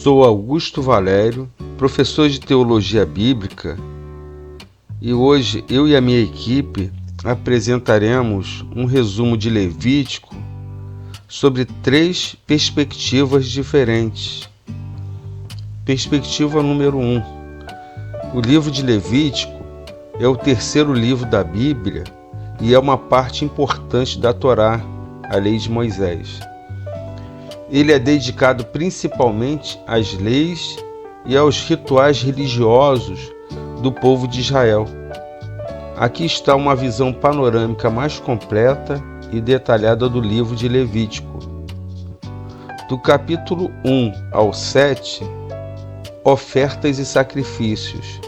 Sou Augusto Valério, professor de Teologia Bíblica, e hoje eu e a minha equipe apresentaremos um resumo de Levítico sobre 3 perspectivas diferentes. Perspectiva número 1. O livro de Levítico é o terceiro livro da Bíblia e é uma parte importante da Torá, a lei de Moisés. Ele é dedicado principalmente às leis e aos rituais religiosos do povo de Israel. Aqui está uma visão panorâmica mais completa e detalhada do livro de Levítico. Do capítulo 1 ao 7, ofertas e sacrifícios.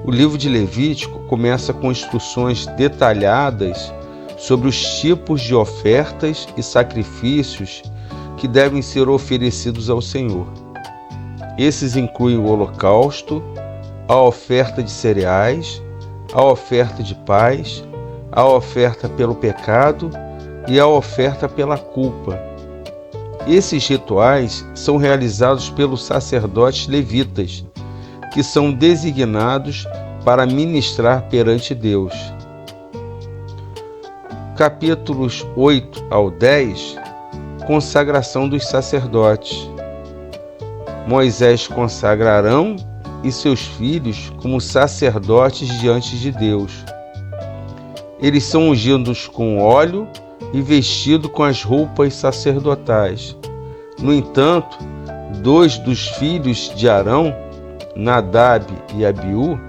O livro de Levítico começa com instruções detalhadas sobre os tipos de ofertas e sacrifícios que devem ser oferecidos ao Senhor. Esses incluem o holocausto, a oferta de cereais, a oferta de paz, a oferta pelo pecado e a oferta pela culpa. Esses rituais são realizados pelos sacerdotes levitas, que são designados para ministrar perante Deus. Capítulos 8 ao 10, consagração dos sacerdotes. Moisés consagra Arão e seus filhos como sacerdotes diante de Deus. Eles são ungidos com óleo e vestidos com as roupas sacerdotais. No entanto, 2 dos filhos de Arão, Nadab e Abiú,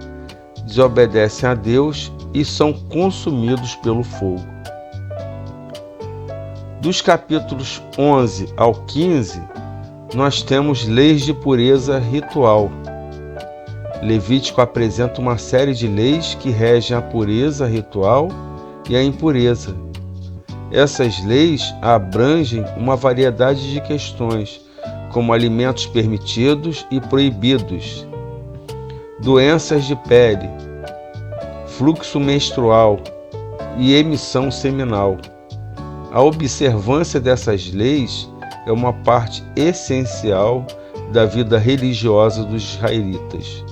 desobedecem a Deus e são consumidos pelo fogo. Dos capítulos 11 ao 15, nós temos leis de pureza ritual. Levítico apresenta uma série de leis que regem a pureza ritual e a impureza. Essas leis abrangem uma variedade de questões, como alimentos permitidos e proibidos, doenças de pele, fluxo menstrual e emissão seminal. A observância dessas leis é uma parte essencial da vida religiosa dos israelitas.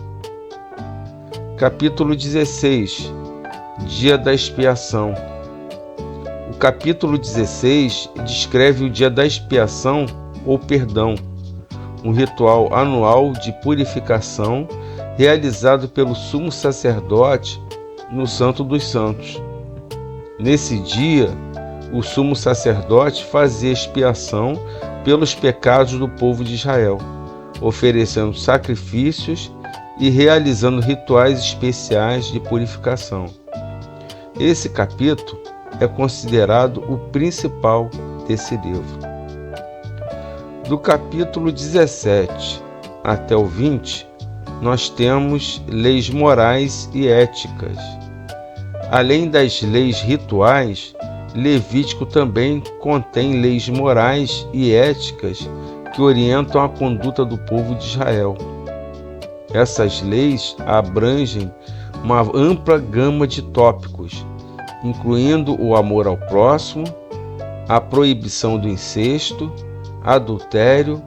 Capítulo 16. Dia da expiação. O capítulo 16 descreve o dia da expiação ou perdão, um ritual anual de purificação realizado pelo sumo sacerdote no Santo dos Santos. Nesse dia, o sumo sacerdote fazia expiação pelos pecados do povo de Israel, oferecendo sacrifícios e realizando rituais especiais de purificação. Esse capítulo é considerado o principal desse livro. Do capítulo 17 até o 20, nós temos leis morais e éticas. Além das leis rituais, Levítico também contém leis morais e éticas que orientam a conduta do povo de Israel. Essas leis abrangem uma ampla gama de tópicos, incluindo o amor ao próximo, a proibição do incesto, adultério,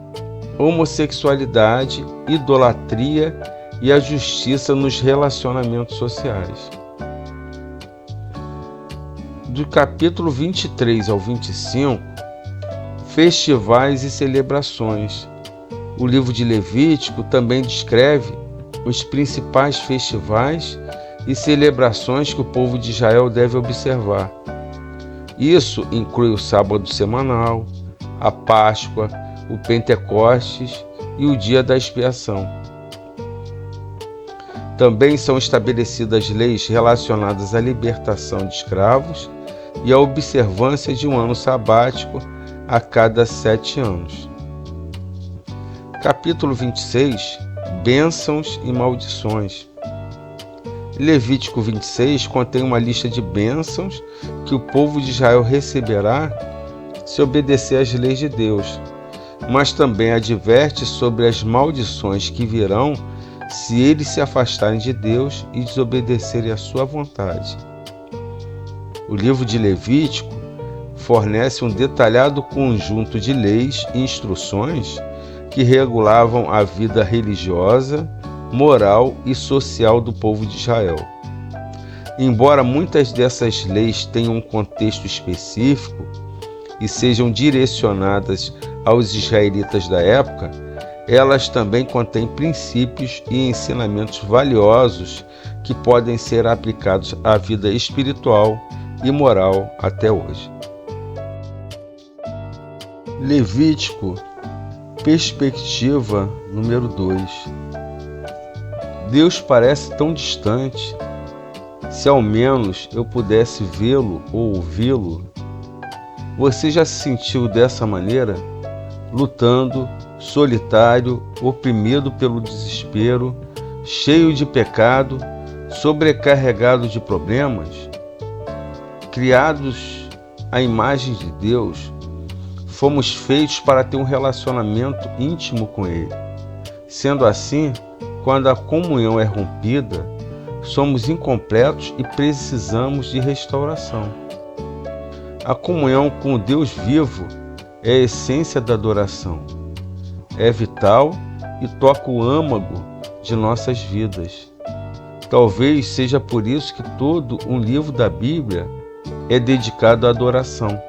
homossexualidade, idolatria e a justiça nos relacionamentos sociais. Do capítulo 23 ao 25, festivais e celebrações. O livro de Levítico também descreve os principais festivais e celebrações que o povo de Israel deve observar. Isso inclui o sábado semanal, a Páscoa, o Pentecostes e o dia da expiação. Também são estabelecidas leis relacionadas à libertação de escravos e a observância de um ano sabático a cada 7 anos. Capítulo 26. Bênçãos e maldições. Levítico 26 contém uma lista de bênçãos que o povo de Israel receberá se obedecer às leis de Deus, mas também adverte sobre as maldições que virão se eles se afastarem de Deus e desobedecerem à sua vontade. O livro de Levítico fornece um detalhado conjunto de leis e instruções que regulavam a vida religiosa, moral e social do povo de Israel. Embora muitas dessas leis tenham um contexto específico e sejam direcionadas aos israelitas da época, elas também contêm princípios e ensinamentos valiosos que podem ser aplicados à vida espiritual e moral até hoje. Levítico, perspectiva número 2. Deus parece tão distante. Se ao menos eu pudesse vê-lo ou ouvi-lo. Você já se sentiu dessa maneira? Lutando, solitário, oprimido pelo desespero, cheio de pecado, sobrecarregado de problemas? Criados à imagem de Deus, fomos feitos para ter um relacionamento íntimo com Ele. Sendo assim, quando a comunhão é rompida, somos incompletos e precisamos de restauração. A comunhão com o Deus vivo é a essência da adoração. É vital e toca o âmago de nossas vidas. Talvez seja por isso que todo um livro da Bíblia é dedicado à adoração.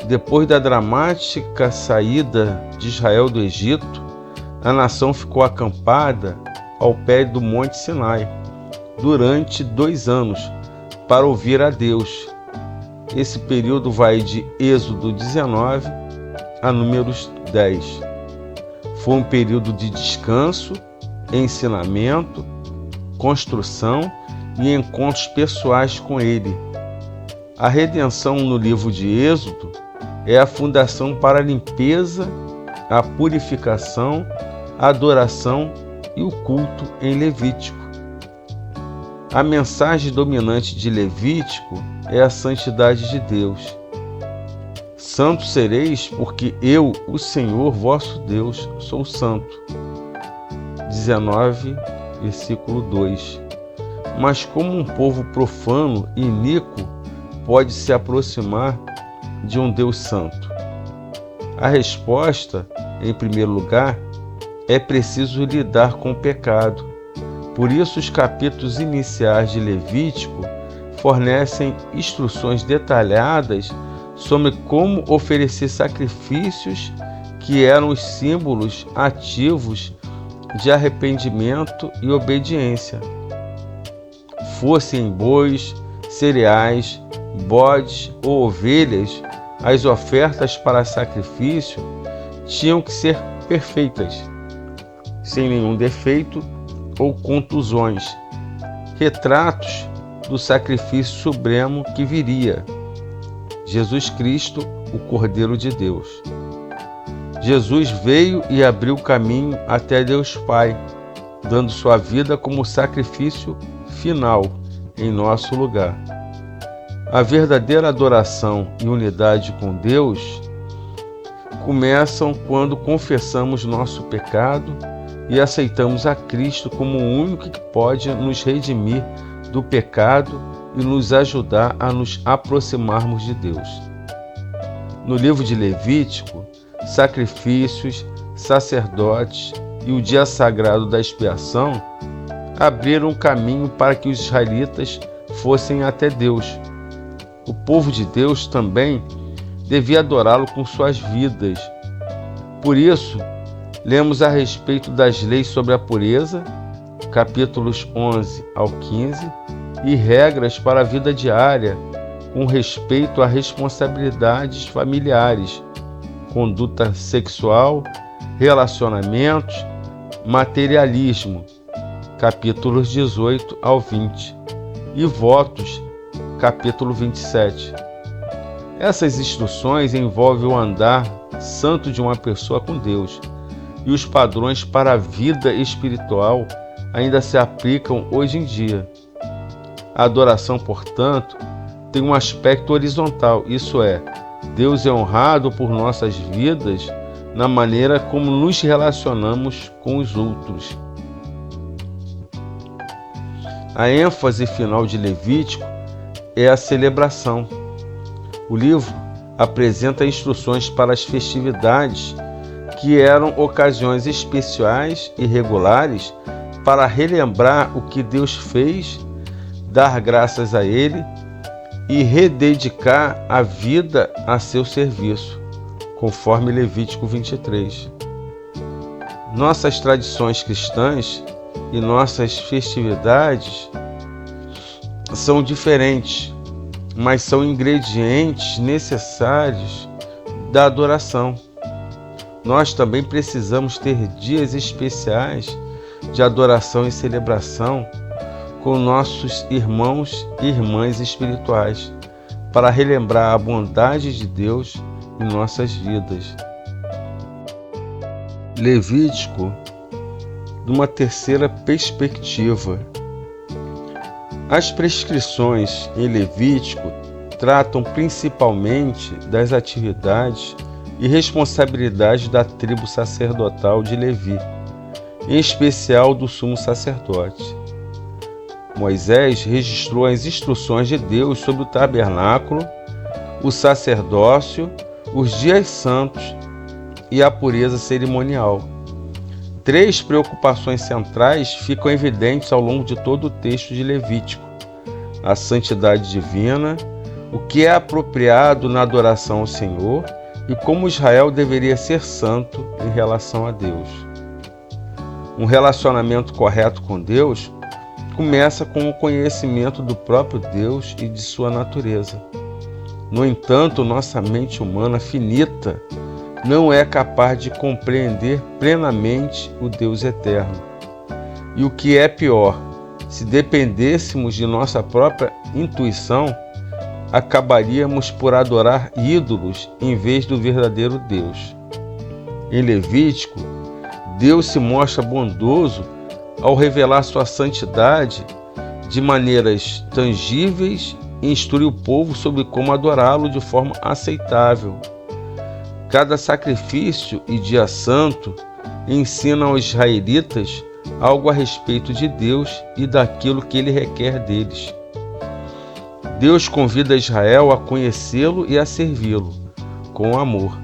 Depois da dramática saída de Israel do Egito, a nação ficou acampada ao pé do Monte Sinai durante 2 anos para ouvir a Deus. Esse período vai de Êxodo 19 a Números 10. Foi um período de descanso, ensinamento, construção e encontros pessoais com Ele. A redenção no livro de Êxodo é a fundação para a limpeza, a purificação, a adoração e o culto em Levítico. A mensagem dominante de Levítico é a santidade de Deus. Santos sereis, porque eu, o Senhor vosso Deus, sou santo. 19, versículo 2. Mas como um povo profano e iníquo pode se aproximar de um Deus santo? A resposta, em primeiro lugar, é preciso lidar com o pecado. Por isso, os capítulos iniciais de Levítico fornecem instruções detalhadas sobre como oferecer sacrifícios que eram os símbolos ativos de arrependimento e obediência. Fossem bois, cereais, bodes ou ovelhas, as ofertas para sacrifício tinham que ser perfeitas, sem nenhum defeito ou contusões, retratos do sacrifício supremo que viria, Jesus Cristo, o Cordeiro de Deus. Jesus veio e abriu o caminho até Deus Pai, dando sua vida como sacrifício final em nosso lugar. A verdadeira adoração e unidade com Deus começam quando confessamos nosso pecado e aceitamos a Cristo como o único que pode nos redimir do pecado e nos ajudar a nos aproximarmos de Deus. No livro de Levítico, sacrifícios, sacerdotes e o dia sagrado da expiação abriram um caminho para que os israelitas fossem até Deus. O povo de Deus também devia adorá-lo com suas vidas. Por isso, lemos a respeito das leis sobre a pureza, capítulos 11 ao 15, e regras para a vida diária, com respeito a responsabilidades familiares, conduta sexual, relacionamentos, materialismo, capítulos 18 ao 20, e votos, capítulo 27. Essas instruções envolvem o andar santo de uma pessoa com Deus, e os padrões para a vida espiritual ainda se aplicam hoje em dia. A adoração, portanto, tem um aspecto horizontal, isso é, Deus é honrado por nossas vidas na maneira como nos relacionamos com os outros. A ênfase final de Levítico é a celebração. O livro apresenta instruções para as festividades que eram ocasiões especiais e regulares para relembrar o que Deus fez, dar graças a Ele e rededicar a vida a seu serviço, conforme Levítico 23. Nossas tradições cristãs e nossas festividades são diferentes, mas são ingredientes necessários da adoração. Nós também precisamos ter dias especiais de adoração e celebração com nossos irmãos e irmãs espirituais, para relembrar a bondade de Deus em nossas vidas. Levítico, de uma terceira perspectiva. As prescrições em Levítico tratam principalmente das atividades e responsabilidades da tribo sacerdotal de Levi, em especial do sumo sacerdote. Moisés registrou as instruções de Deus sobre o tabernáculo, o sacerdócio, os dias santos e a pureza cerimonial. 3 preocupações centrais ficam evidentes ao longo de todo o texto de Levítico: a santidade divina, o que é apropriado na adoração ao Senhor e como Israel deveria ser santo em relação a Deus. Um relacionamento correto com Deus começa com o conhecimento do próprio Deus e de sua natureza. No entanto, nossa mente humana finita não é capaz de compreender plenamente o Deus eterno. E o que é pior, se dependêssemos de nossa própria intuição, acabaríamos por adorar ídolos em vez do verdadeiro Deus. Em Levítico, Deus se mostra bondoso ao revelar sua santidade de maneiras tangíveis e instrui o povo sobre como adorá-lo de forma aceitável. Cada sacrifício e dia santo ensina aos israelitas algo a respeito de Deus e daquilo que ele requer deles. Deus convida Israel a conhecê-lo e a servi-lo com amor.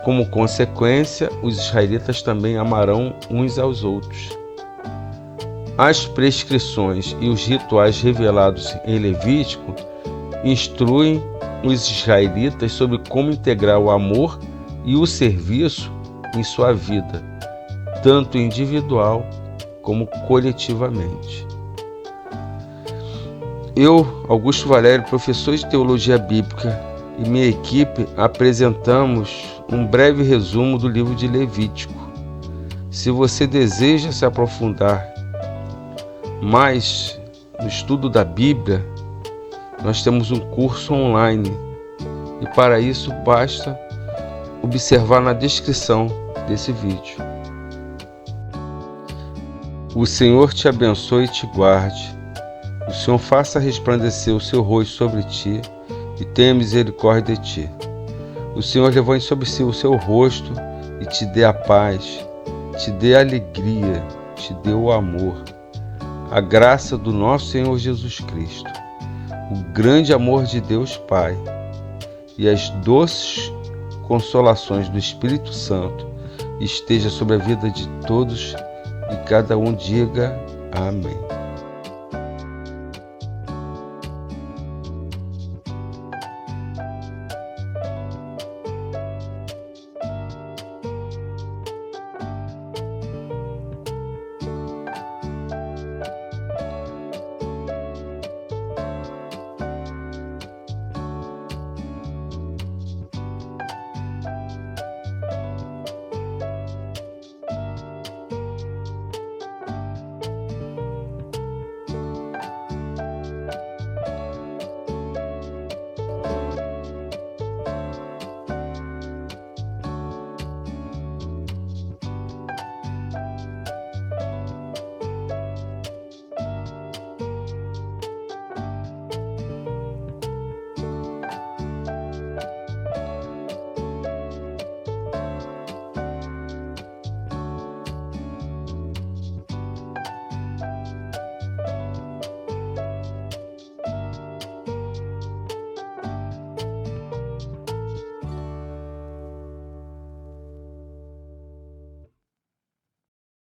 Como consequência, os israelitas também amarão uns aos outros. As prescrições e os rituais revelados em Levítico instruem os israelitas sobre como integrar o amor e o serviço em sua vida, tanto individual como coletivamente. Eu, Augusto Valério, professor de Teologia Bíblica, e minha equipe apresentamos um breve resumo do livro de Levítico. Se você deseja se aprofundar mais no estudo da Bíblia, nós temos um curso online e para isso basta observar na descrição desse vídeo. O Senhor te abençoe e te guarde. O Senhor faça resplandecer o seu rosto sobre ti e tenha misericórdia de ti. O Senhor levante sobre si o seu rosto e te dê a paz, te dê a alegria, te dê o amor. A graça do nosso Senhor Jesus Cristo, o grande amor de Deus Pai e as doces consolações do Espírito Santo esteja sobre a vida de todos e cada um diga amém.